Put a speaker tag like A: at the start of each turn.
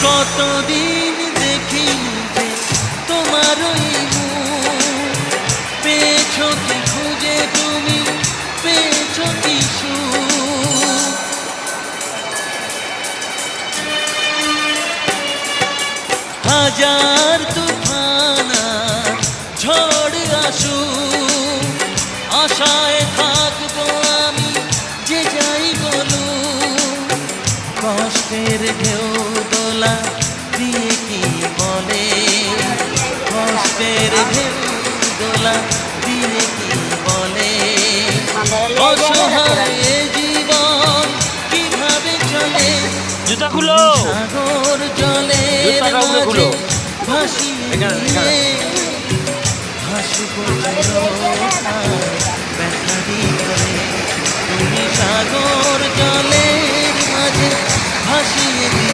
A: কতদিন দেখিনি যে তোমার ওই মুখ, পেয়েছো কি খুঁজে তুমি, পেয়েছো কি সুখ। হাজার তুফান আর ঝড় আসুক, আশায় থাকবো আমি যে যাই বলুক। কষ্টের ঢেউ দোলা দিয়ে কি বলে, কষ্টের ঢেউ দোলা দিয়ে কি বলে, অসহায় জীবন কিভাবে চলে।
B: জুতা খুলো,
A: সাগর জলের মাঝে ভাসিয়ে নিয়ে হাসবো ব্যথা দিয়ে। তুমি সাগর জলের মাঝে ভাসিয়ে